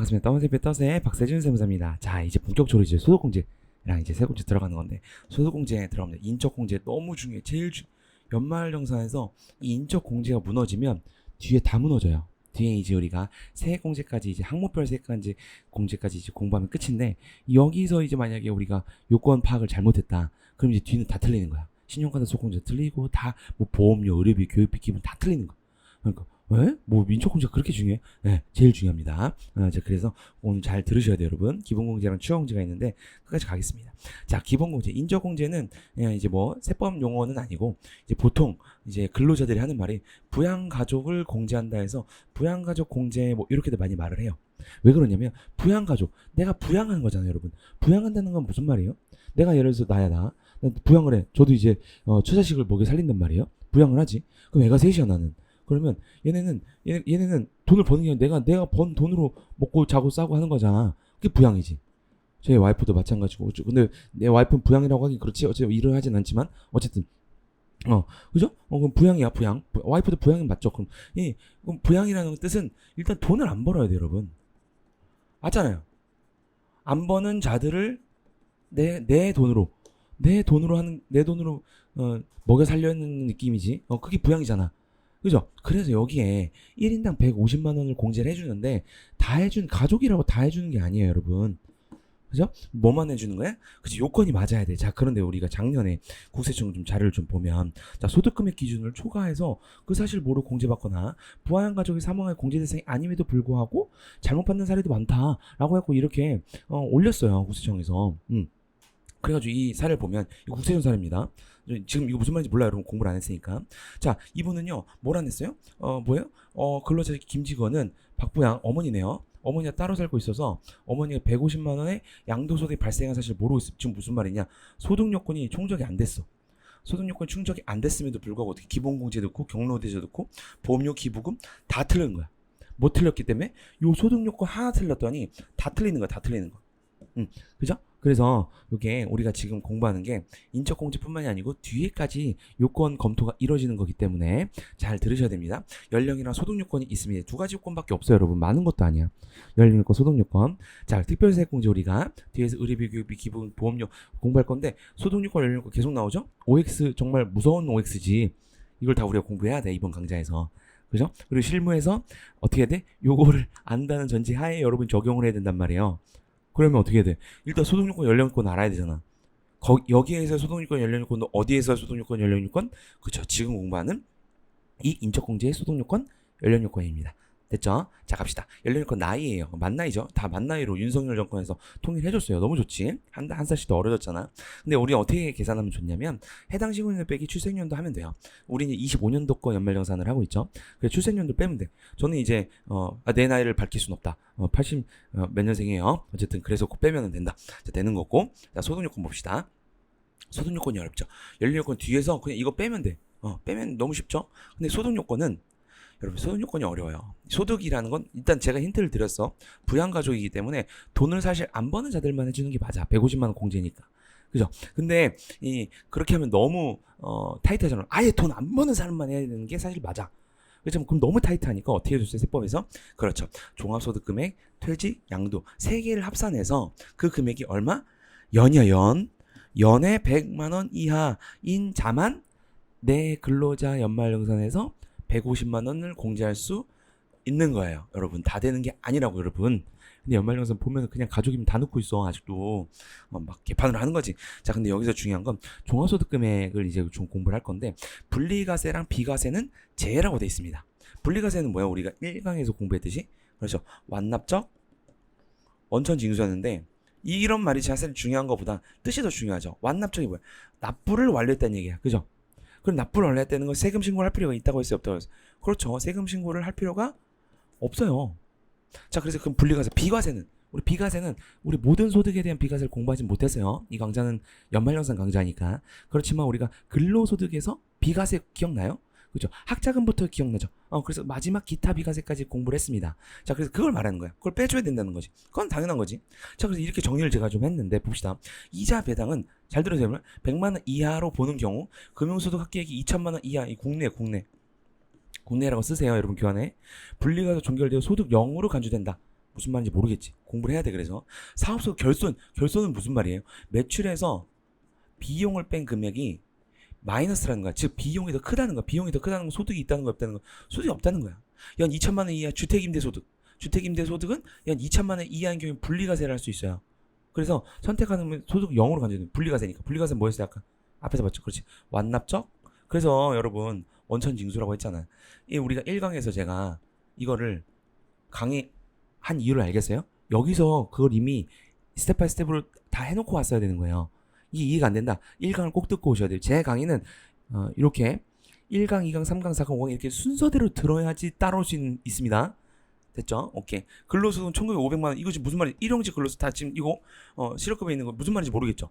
반갑습니다. 떠세배 떠세 박세준 세무사입니다. 자, 이제 본격적으로 이제 소득공제랑 이제 세공제 들어가는 건데, 소득공제에 들어가면 인적공제 너무 중요해. 연말정산에서 이 인적공제가 무너지면 뒤에 다 무너져요. 뒤에 이제 우리가 세액공제까지 이제 항목별 세액까지 공제까지 이제 공부하면 끝인데, 여기서 이제 만약에 우리가 요건 파악을 잘못했다, 그럼 이제 뒤는 다 틀리는 거야. 신용카드 소득공제 틀리고, 다 뭐 보험료, 의료비, 교육비, 기본 다 틀리는 거야. 그러니까 왜? 뭐 민초공제가 그렇게 중요해? 네, 제일 중요합니다. 자, 그래서 오늘 잘 들으셔야 돼요, 여러분. 기본공제랑 추가공제가 있는데 끝까지 가겠습니다. 자, 기본공제, 인적공제는 그냥 이제 뭐 세법 용어는 아니고, 이제 보통 이제 근로자들이 하는 말이 부양가족을 공제한다 해서 부양가족 공제 뭐 이렇게도 많이 말을 해요. 왜 그러냐면 부양가족, 내가 부양하는 거잖아요, 여러분. 부양한다는 건 무슨 말이에요? 내가 예를 들어서 나 부양을 해. 저도 이제 처자식을 먹여 살린단 말이에요. 부양을 하지. 그럼 애가 셋이야, 나는. 그러면 얘네는 돈을 버는 게 아니라 내가 번 돈으로 먹고 자고 싸고 하는 거잖아. 그게 부양이지. 제 와이프도 마찬가지고. 근데 내 와이프는 부양이라고 하긴 그렇지. 어차피 일을 하진 않지만 어쨌든 그죠? 그럼 부양이야, 부양. 와이프도 부양이 맞죠? 그럼 부양이라는 뜻은 일단 돈을 안 벌어야 돼, 여러분. 맞잖아요. 안 버는 자들을 내 돈으로 먹여 살려는 느낌이지. 그게 부양이잖아. 그죠? 그래서 여기에 1인당 150만 원을 공제를 해주는데, 가족이라고 다 해주는 게 아니에요, 여러분. 그죠? 뭐만 해주는 거야? 그치, 요건이 맞아야 돼. 자, 그런데 우리가 작년에 국세청 좀 자료를 좀 보면, 자, 소득금액 기준을 초과해서 그 사실 모르고 공제받거나 부양 가족이 사망할 공제 대상이 아님에도 불구하고 잘못 받는 사례도 많다라고 해갖고 이렇게 올렸어요, 국세청에서. 그래가지고 이 사례를 보면, 이거 국세청 사례입니다. 지금 이거 무슨 말인지 몰라요, 여러분. 공부를 안 했으니까. 자, 이분은요, 뭘 안 했어요? 뭐예요? 근로자 김직원은 박부양 어머니네요. 어머니가 따로 살고 있어서 어머니가 150만 원의 양도소득이 발생한 사실 모르고 있어. 지금 무슨 말이냐? 소득 요건이 충족이 안 됐어. 소득 요건이 충족이 안 됐음에도 불구하고 어떻게 기본공제 넣고 경로대제 넣고 보험료 기부금 다 틀린 거야. 못 틀렸기 때문에 요 소득 요건 하나 틀렸더니 다 틀리는 거야, 다 틀리는 거. 그죠? 그래서 이게 우리가 지금 공부하는 게 인적공제뿐만이 아니고 뒤에까지 요건 검토가 이루어지는 거기 때문에 잘 들으셔야 됩니다. 연령이랑 소득요건이 있습니다. 두 가지 요건밖에 없어요, 여러분. 많은 것도 아니야. 연령요건, 소득요건. 자, 특별세액공제 우리가 뒤에서 의료비, 교육비, 기본, 보험료 공부할 건데, 소득요건, 연령요건 계속 나오죠? OX 정말 무서운 OX지. 이걸 다 우리가 공부해야 돼, 이번 강좌에서. 그죠? 그리고 실무에서 어떻게 해야 돼? 요거를 안다는 전제 하에 여러분 적용을 해야 된단 말이에요. 그러면 어떻게 돼? 일단 소득요건, 연령요건 알아야 되잖아. 여기에서 소득요건, 연령요건, 어디에서 소득요건, 연령요건? 그쵸. 지금 공부하는 이 인적공제의 소득요건, 연령요건입니다. 됐죠? 자, 갑시다. 연령요건 나이예요. 만 나이죠? 다 만 나이로 윤석열 정권에서 통일해줬어요. 너무 좋지? 한 살씩 더 어려졌잖아. 근데 우리가 어떻게 계산하면 좋냐면, 해당 시군년 빼기 출생년도 하면 돼요. 우리는 25년도 거 연말정산을 하고 있죠. 그래서 출생년도 빼면 돼. 저는 이제 내 나이를 밝힐 순 없다. 80 몇 년생이에요. 어쨌든 그래서 꼭 빼면 된다. 자, 되는 거고. 자, 소득요건 봅시다. 소득요건이 어렵죠. 연령요건 뒤에서 그냥 이거 빼면 돼. 빼면 너무 쉽죠? 근데 소득요건은, 여러분, 소득요건이 어려워요. 소득이라는 건 일단 제가 힌트를 드렸어. 부양가족이기 때문에 돈을 사실 안 버는 자들만 해주는 게 맞아. 150만 원 공제니까. 그죠? 근데 그렇게 하면 너무 타이트하잖아. 아예 돈 안 버는 사람만 해야 되는 게 사실 맞아. 그렇죠? 그럼 너무 타이트하니까 어떻게 해줬어요, 세법에서? 그렇죠. 종합소득금액, 퇴직, 양도 세 개를 합산해서 그 금액이 얼마? 연이야, 연. 연에 100만 원 이하인 자만 내 근로자 연말정산에서 150만 원을 공제할 수 있는 거예요, 여러분. 다 되는 게 아니라고, 여러분. 근데 연말정산 보면 그냥 가족이면 다 넣고 있어, 아직도. 막 개판을 하는 거지. 자, 근데 여기서 중요한 건 종합소득금액을 이제 좀 공부를 할 건데, 분리과세랑 비과세는 제외라고 돼 있습니다. 분리과세는 뭐야? 우리가 1강에서 공부했듯이, 그렇죠. 완납적 원천징수였는데, 이런 말이 사실 중요한 것보다 뜻이 더 중요하죠. 완납적이 뭐야? 납부를 완료했다는 얘기야, 그죠? 그럼 납부를 완료했다는 건 세금 신고를 할 필요가 있다고 했어요, 없다고 했어요? 그렇죠. 세금 신고를 할 필요가 없어요. 자, 그래서 그럼 분리과세, 비과세는 우리 모든 소득에 대한 비과세를 공부하지 못했어요. 이 강좌는 연말정산 강좌니까. 그렇지만 우리가 근로소득에서 비과세 기억나요? 그죠? 학자금부터 기억나죠? 그래서 마지막 기타 비과세까지 공부를 했습니다. 자, 그래서 그걸 말하는 거야. 그걸 빼줘야 된다는 거지. 그건 당연한 거지. 자, 그래서 이렇게 정리를 제가 좀 했는데, 봅시다. 이자 배당은, 잘 들으세요. 100만 원 이하로 보는 경우, 금융소득 합계액이 2천만 원 이하, 이 국내라고 쓰세요, 여러분, 교환에. 분리과세 종결되어 소득 0으로 간주된다. 무슨 말인지 모르겠지. 공부를 해야 돼. 그래서 사업소 결손은 무슨 말이에요? 매출에서 비용을 뺀 금액이 마이너스라는 거야. 즉 비용이 더 크다는 거야. 비용이 더 크다는 건 소득이 있다는 거 없다는 거. 소득이 없다는 거야. 연 2천만 원 이하 주택임대소득. 주택임대소득은 연 2천만 원 이하인 경우에 분리과세를 할 수 있어요. 그래서 선택하는 소득 0으로 간주되는 분리과세니까. 분리과세는 뭐였어요? 아까 앞에서 봤죠. 그렇지. 완납적. 그래서 여러분 원천징수라고 했잖아. 이 우리가 1강에서 제가 이거를 강의한 이유를 알겠어요? 여기서 그걸 이미 스텝 바이 스텝으로 다 해놓고 왔어야 되는 거예요. 이게 이해가 안 된다. 1강을 꼭 듣고 오셔야 돼요. 제 강의는 이렇게 1강, 2강, 3강, 4강, 5강 이렇게 순서대로 들어야지 따라올 수 있습니다. 됐죠? 오케이. 근로소득은 1,500만 원. 이거 지금 무슨 말이에요? 일용직 근로소 다 지금 이거 실업급여에 있는 거 무슨 말인지 모르겠죠?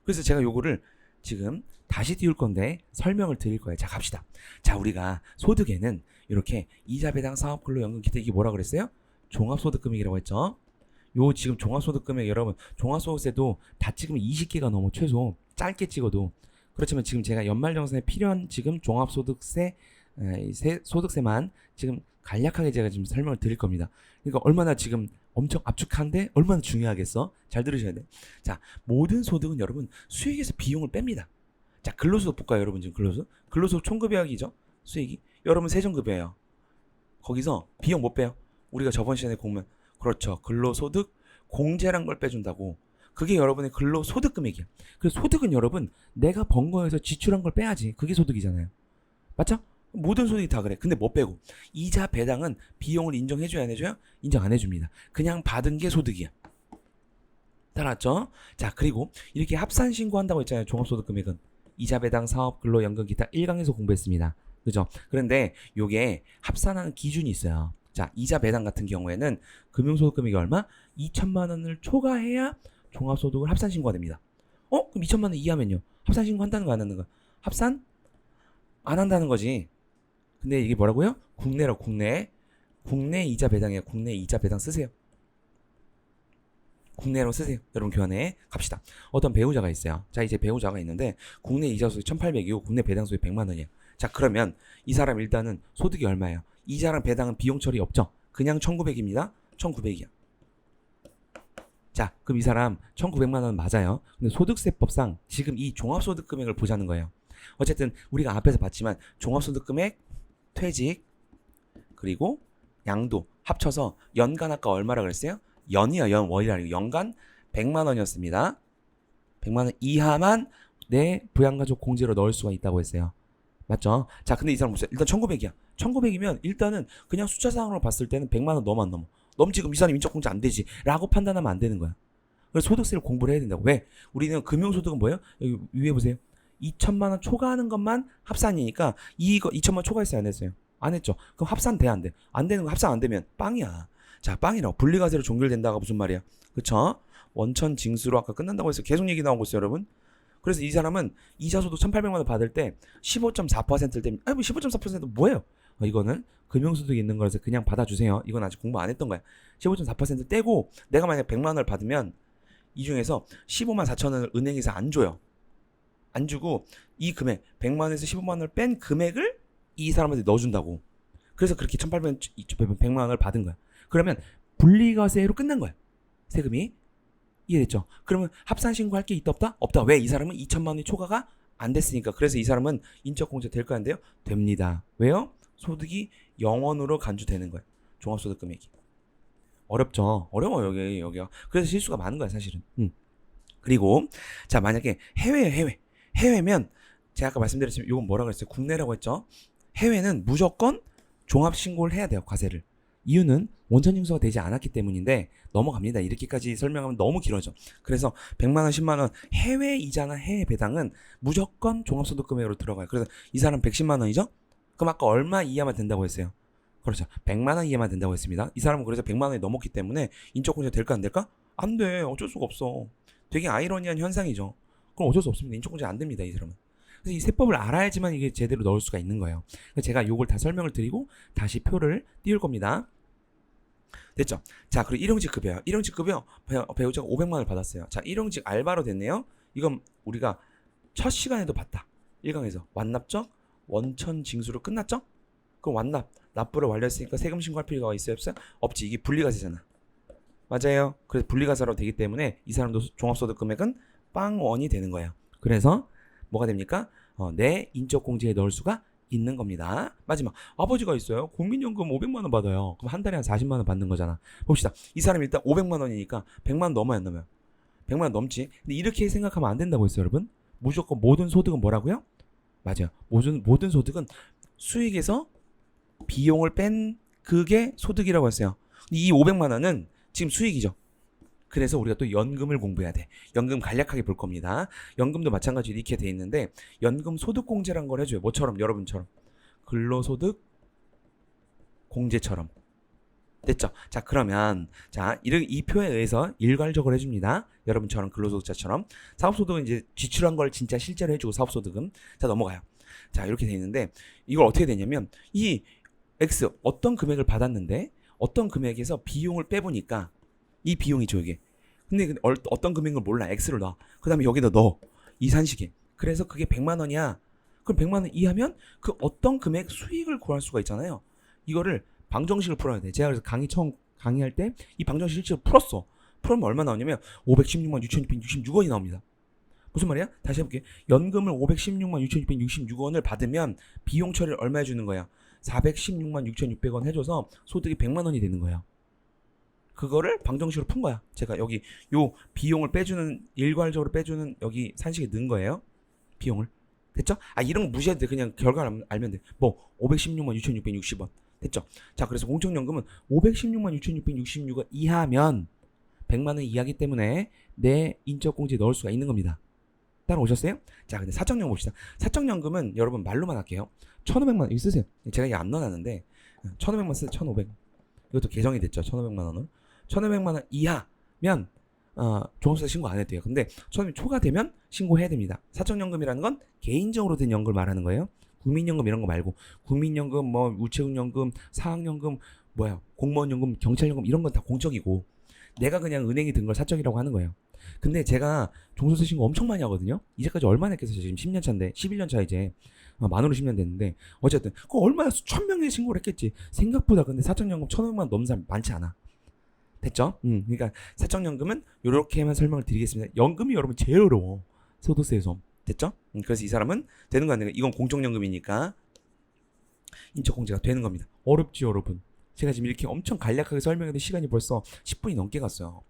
그래서 제가 요거를 지금 다시 띄울 건데 설명을 드릴 거예요. 자, 갑시다. 자, 우리가 소득에는 이렇게 이자 배당 사업 근로 연금 기타 이게 뭐라 그랬어요? 종합소득금액이라고 했죠? 요 지금 종합소득금액 여러분 종합소득세도 다 찍으면 20개가 넘어 최소 짧게 찍어도 그렇지만 지금 제가 연말정산에 필요한 지금 종합소득세 소득세만 지금 간략하게 제가 지금 설명을 드릴 겁니다. 그러니까 얼마나 지금 엄청 압축한데 얼마나 중요하겠어? 잘 들으셔야 돼. 자, 모든 소득은 여러분 수익에서 비용을 뺍니다. 자, 근로소득 볼까요, 여러분? 지금 근로소득 총급여액이죠. 수익이 여러분 세전급여예요. 거기서 비용 못 빼요. 우리가 저번 시간에 공면 그렇죠. 근로소득 공제란 걸 빼준다고. 그게 여러분의 근로소득 금액이야. 그래서 소득은 여러분 내가 번 거에서 지출한 걸 빼야지. 그게 소득이잖아요. 맞죠? 모든 소득이 다 그래. 근데 못 빼고 이자 배당은 비용을 인정해줘야 안 해줘요? 인정 안 해줍니다. 그냥 받은 게 소득이야. 따라왔죠? 자, 그리고 이렇게 합산 신고한다고 했잖아요. 종합소득 금액은 이자 배당 사업 근로 연금 기타 1강에서 공부했습니다. 그죠? 그런데 요게 합산하는 기준이 있어요. 자, 이자 배당 같은 경우에는 금융소득 금액이 얼마? 2천만 원을 초과해야 종합소득을 합산 신고가 됩니다. 그럼 2천만 원 이하면요? 합산 신고 한다는 거 안 하는 거? 합산 안 한다는 거지. 근데 이게 뭐라고요? 국내로 국내 이자 배당이에요. 국내 이자 배당 쓰세요. 국내로 쓰세요. 여러분 교환해 갑시다. 어떤 배우자가 있어요. 자, 이제 배우자가 있는데 국내 이자 소득 1,800이고 국내 배당 소득 100만 원이에요. 자, 그러면 이 사람 일단은 소득이 얼마예요? 이자랑 배당은 비용 처리 없죠. 그냥 1,900입니다. 1,900이야. 자, 그럼 이 사람 1,900만 원 맞아요. 근데 소득세법상 지금 이 종합소득 금액을 보자는 거예요. 어쨌든 우리가 앞에서 봤지만 종합소득 금액, 퇴직, 그리고 양도 합쳐서 연간 아까 얼마라 그랬어요? 연이요, 월이라 아니고 연간 100만 원이었습니다. 100만 원 이하만 내 부양가족 공제로 넣을 수가 있다고 했어요. 맞죠? 자, 근데 이 사람 보세요. 일단 1,900이야. 1,900이면 일단은 그냥 숫자상으로 봤을 때는 100만 원 넘어 안 넘어? 넘지. 그럼 이 사람 인적공제 안 되지 라고 판단하면 안 되는 거야. 그래서 소득세를 공부를 해야 된다고. 왜? 우리는 금융소득은 뭐예요? 여기 위에 보세요. 2천만 원 초과하는 것만 합산이니까 이거 2천만 원 초과했어요, 안 했어요? 안 했죠. 그럼 합산 돼, 안 돼? 안 되는 거 합산 안 되면 빵이야. 자, 빵이라고. 분리과세로 종결된다가 무슨 말이야? 그쵸? 원천 징수로 아까 끝난다고 해서 계속 얘기 나오고 있어요, 여러분. 그래서 이 사람은 이자소득 1,800만 원 받을 때 15.4%를 떼면 뭐 15.4%는 뭐예요? 이거는 금융소득이 있는 거라서 그냥 받아주세요. 이건 아직 공부 안 했던 거야. 15.4% 떼고 내가 만약 100만 원을 받으면 이 중에서 15만 4천 원을 은행에서 안 줘요. 안 주고 이 금액 100만 원에서 15만 원을 뺀 금액을 이 사람한테 넣어준다고. 그래서 그렇게 1,800만 원을 받은 거야. 그러면 분리과세로 끝난 거야. 세금이. 이해됐죠? 그러면 합산 신고할 게 있다 없다? 없다. 왜? 이 사람은 2천만 원이 초과가 안 됐으니까. 그래서 이 사람은 인적공제 될 거 아닌데요? 됩니다. 왜요? 소득이 0원으로 간주되는 거예요. 종합소득 금액이. 어렵죠? 어려워 여기가. 그래서 실수가 많은 거야 사실은. 그리고 자, 만약에 해외면 제가 아까 말씀드렸지만 이건 뭐라고 했어요? 국내라고 했죠? 해외는 무조건 종합신고를 해야 돼요. 과세를. 이유는 원천징수가 되지 않았기 때문인데 넘어갑니다. 이렇게까지 설명하면 너무 길어져. 그래서 100만 원, 10만 원 해외 이자나 해외 배당은 무조건 종합소득 금액으로 들어가요. 그래서 이 사람 110만 원이죠? 그럼 아까 얼마 이하만 된다고 했어요? 그렇죠. 100만 원 이하만 된다고 했습니다. 이 사람은 그래서 100만 원이 넘었기 때문에 인적공제 될까 안 될까? 안 돼. 어쩔 수가 없어. 되게 아이러니한 현상이죠. 그럼 어쩔 수 없습니다. 인적공제 안 됩니다. 이 사람은. 그래서 이 세법을 알아야지만 이게 제대로 넣을 수가 있는 거예요. 그래서 제가 요걸 다 설명을 드리고 다시 표를 띄울 겁니다. 됐죠? 자, 그리고 일용직 급여요. 일용직 급여 배우자가 500만 원을 받았어요. 자, 일용직 알바로 됐네요. 이건 우리가 첫 시간에도 봤다. 1강에서 완납적 원천 징수로 끝났죠? 그럼 완납 납부를 완료했으니까 세금 신고할 필요가 있어요, 없어요? 없지. 이게 분리과세잖아. 맞아요. 그래서 분리가사로 되기 때문에 이 사람도 종합소득 금액은 빵원이 되는 거예요. 그래서 뭐가 됩니까? 내 인적공제에 넣을 수가 있는 겁니다. 마지막 아버지가 있어요. 국민연금 500만 원 받아요. 그럼 한 달에 한 40만 원 받는 거잖아. 봅시다. 이 사람이 일단 500만 원이니까 100만 원 넘어야 안 넘어요? 100만 원 넘지. 근데 이렇게 생각하면 안 된다고 했어요, 여러분. 무조건 모든 소득은 뭐라고요? 맞아요. 모든 소득은 수익에서 비용을 뺀 그게 소득이라고 했어요. 이 500만 원은 지금 수익이죠. 그래서 우리가 또 연금을 공부해야 돼. 연금 간략하게 볼 겁니다. 연금도 마찬가지로 이렇게 돼 있는데 연금 소득공제란 걸 해줘요. 뭐처럼? 여러분처럼 근로소득 공제처럼. 됐죠? 자, 그러면 이 표에 의해서 일괄적으로 해줍니다. 여러분처럼 근로소득자처럼. 사업소득은 이제 지출한 걸 진짜 실제로 해주고 사업소득은. 자, 넘어가요. 자, 이렇게 돼 있는데 이걸 어떻게 되냐면 이 X 어떤 금액을 받았는데 어떤 금액에서 비용을 빼보니까 이 비용이죠, 이게. 근데 어떤 금액을 몰라. X를 넣어. 그 다음에 여기다 넣어. 이산식에. 그래서 그게 100만 원이야. 그럼 100만 원 이하면 그 어떤 금액 수익을 구할 수가 있잖아요. 이거를 방정식을 풀어야 돼. 제가 그래서 처음 강의할 때 이 방정식 실제로 풀었어. 풀면 얼마 나오냐면 516만 6,666원이 나옵니다. 무슨 말이야? 다시 해볼게. 연금을 516만 6,666원을 받으면 비용 처리를 얼마 해주는 거야? 416만 6,600원 해줘서 소득이 100만 원이 되는 거예요. 그거를 방정식으로 푼 거야. 제가 여기 요 비용을 빼주는 일괄적으로 빼주는 여기 산식에 넣은 거예요. 비용을. 됐죠? 이런 거 무시해도 돼. 그냥 결과를 알면 돼. 뭐 516만 6,660원. 됐죠? 자, 그래서 공적연금은 516만 6,666원 이하면 100만 원 이하기 때문에 내 인적공제에 넣을 수가 있는 겁니다. 따라오셨어요? 자, 근데 사적연금 봅시다. 사적연금은 여러분 말로만 할게요. 1,500만 원 이거 쓰세요. 제가 이게 안 넣어놨는데 1,500만 쓰세요. 1,500. 이것도 개정이 됐죠. 1,500만 원은. 1,500만 원 이하면 종합소득 신고 안 해도 돼요. 근데 1,500만 초과되면 신고해야 됩니다. 사적연금이라는 건 개인적으로 된 연금을 말하는 거예요. 국민연금 이런 거 말고 국민연금, 뭐 우체국연금, 사학연금, 공무원연금, 경찰연금 이런 건 다 공적이고 내가 그냥 은행에 든 걸 사적이라고 하는 거예요. 근데 제가 종소득 신고 엄청 많이 하거든요. 이제까지 얼마나 했겠어요? 지금 10년 차인데 11년 차 이제 만으로 10년 됐는데 어쨌든 그거 얼마나 수천 명의 신고를 했겠지. 생각보다 근데 사적연금 1,500만 넘는 사람 많지 않아. 됐죠? 그러니까 사적연금은 이렇게만 설명을 드리겠습니다. 연금이 여러분 제일 어려워. 소득세에서. 됐죠? 그래서 이 사람은 되는 거 아니에요. 이건 공적연금이니까 인적공제가 되는 겁니다. 어렵지 여러분. 제가 지금 이렇게 엄청 간략하게 설명했는데 시간이 벌써 10분이 넘게 갔어요.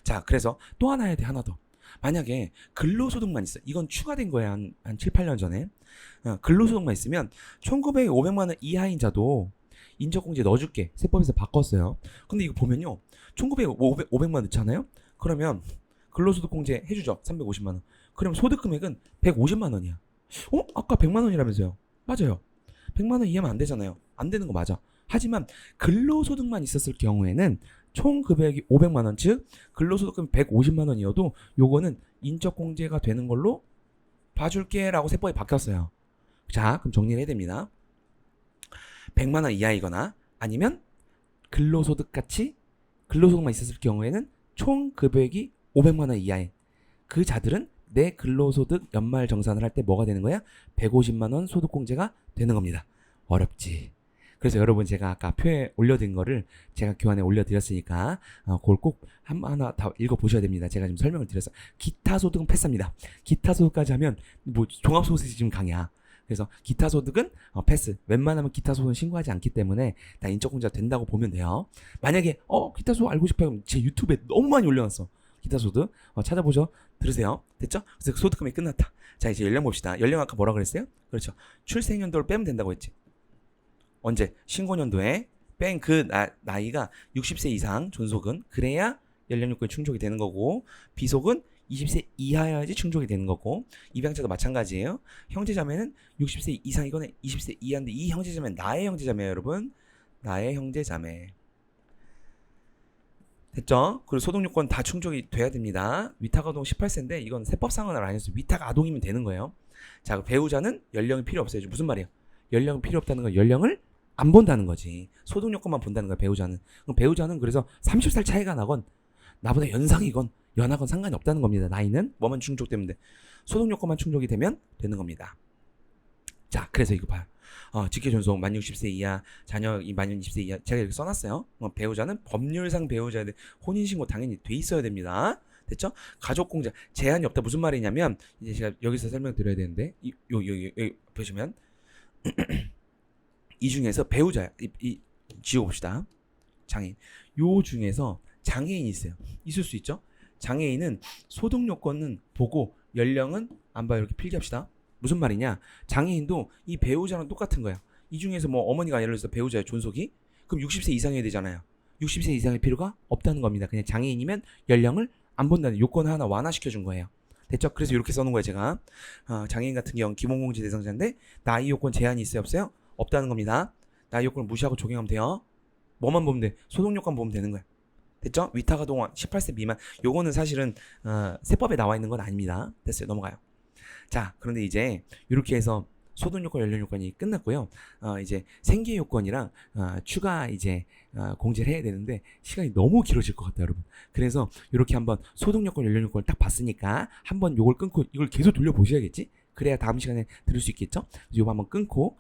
자, 그래서 또 하나 해야 돼. 하나 더. 만약에 근로소득만 있어. 이건 추가된 거야. 한 7, 8년 전에. 근로소득만 있으면 1,900만 원 이하인 자도 인적공제 넣어줄게. 세법에서 바꿨어요. 근데 이거 보면요. 500만 원 넣잖아요. 그러면 근로소득공제 해주죠. 350만 원. 그럼 소득금액은 150만 원이야. 아까 100만 원이라면서요. 맞아요. 100만 원 이하면 안 되잖아요. 안 되는 거 맞아. 하지만 근로소득만 있었을 경우에는 총 금액이 500만 원, 즉 근로소득금 150만 원이어도 요거는 인적공제가 되는 걸로 봐줄게라고 세법이 바뀌었어요. 자, 그럼 정리를 해야 됩니다. 100만 원 이하이거나 아니면 근로소득만 있었을 경우에는 총 금액이 500만 원 이하인 그 자들은 내 근로소득 연말 정산을 할 때 뭐가 되는 거야? 150만 원 소득공제가 되는 겁니다. 어렵지. 그래서 여러분 제가 아까 표에 올려드린 거를 제가 교환에 올려드렸으니까 그걸 꼭 하나 다 읽어보셔야 됩니다. 제가 지금 설명을 드려서 기타 소득은 패스합니다. 기타 소득까지 하면 뭐 종합소득이 지금 강이야. 그래서 기타 소득은 패스. 웬만하면 기타 소득은 신고하지 않기 때문에 다 인적공제가 된다고 보면 돼요. 만약에 기타 소득 알고 싶어요. 그럼 제 유튜브에 너무 많이 올려놨어. 기타 소득 찾아보죠. 들으세요. 됐죠? 그래서 소득금이 끝났다. 자, 이제 연령 봅시다. 연령 아까 뭐라 그랬어요? 그렇죠. 출생연도를 빼면 된다고 했지. 언제? 신고년도에 뺀 그 나이가 60세 이상 존속은 그래야 연령 요건이 충족이 되는 거고 비속은 20세 이하여야지 충족이 되는 거고 입양자도 마찬가지예요. 형제자매는 60세 이상이거나 20세 이하인데 이 형제자매는 나의 형제자매예요, 여러분. 나의 형제자매. 됐죠? 그리고 소득요건 다 충족이 돼야 됩니다. 위탁아동 18세인데 이건 세법상은 아니어서 위탁아동이면 되는 거예요. 자, 그 배우자는 연령이 필요 없어요. 무슨 말이야? 연령이 필요 없다는 건 연령을 안 본다는 거지. 소득요건만 본다는 거야, 배우자는. 그럼 배우자는 그래서 30살 차이가 나건 나보다 연상이건 연하건 상관이 없다는 겁니다. 나이는 뭐만 충족되면 돼. 소득요건만 충족이 되면 되는 겁니다. 자, 그래서 이거 봐요. 직계 존속 만 60세 이하, 자녀 만 60세 이하 제가 이렇게 써놨어요. 배우자는 법률상 배우자에 대해 혼인신고 당연히 돼 있어야 됩니다. 됐죠? 가족공제 제한이 없다 무슨 말이냐면 이제 제가 여기서 설명드려야 되는데 여기 보시면 이 중에서 배우자야. 지워봅시다. 장애인. 요 중에서 장애인이 있어요. 있을 수 있죠? 장애인은 소득 요건은 보고 연령은 안 봐요. 이렇게 필기합시다. 무슨 말이냐? 장애인도 이 배우자랑 똑같은 거야. 이 중에서 뭐 어머니가 예를 들어서 배우자의 존속이 그럼 60세 이상이어야 되잖아요. 60세 이상의 필요가 없다는 겁니다. 그냥 장애인이면 연령을 안 본다는 요건 하나 완화시켜 준 거예요. 됐죠? 그래서 이렇게 써놓은 거예요, 제가. 장애인 같은 경우는 기본공제 대상자인데 나이 요건 제한이 있어요, 없어요? 없다는 겁니다. 나이 요건을 무시하고 적용하면 돼요. 뭐만 보면 돼? 소득 요건 보면 되는 거야. 됐죠? 위탁 아동 18세 미만. 요거는 사실은 세법에 나와 있는 건 아닙니다. 됐어요. 넘어가요. 자, 그런데 이제 이렇게 해서 소득 요건, 연령 요건이 끝났고요. 이제 생계 요건이랑 추가 이제 공제를 해야 되는데 시간이 너무 길어질 것 같아요, 여러분. 그래서 이렇게 한번 소득 요건, 연령 요건을 딱 봤으니까 한번 요걸 끊고 이걸 계속 돌려 보셔야겠지? 그래야 다음 시간에 들을 수 있겠죠? 요거 한번 끊고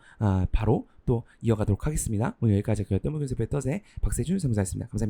바로 또 이어가도록 하겠습니다. 오늘 여기까지 그 떠먹은 세포의 떠세 박세준 사무사였습니다. 감사합니다.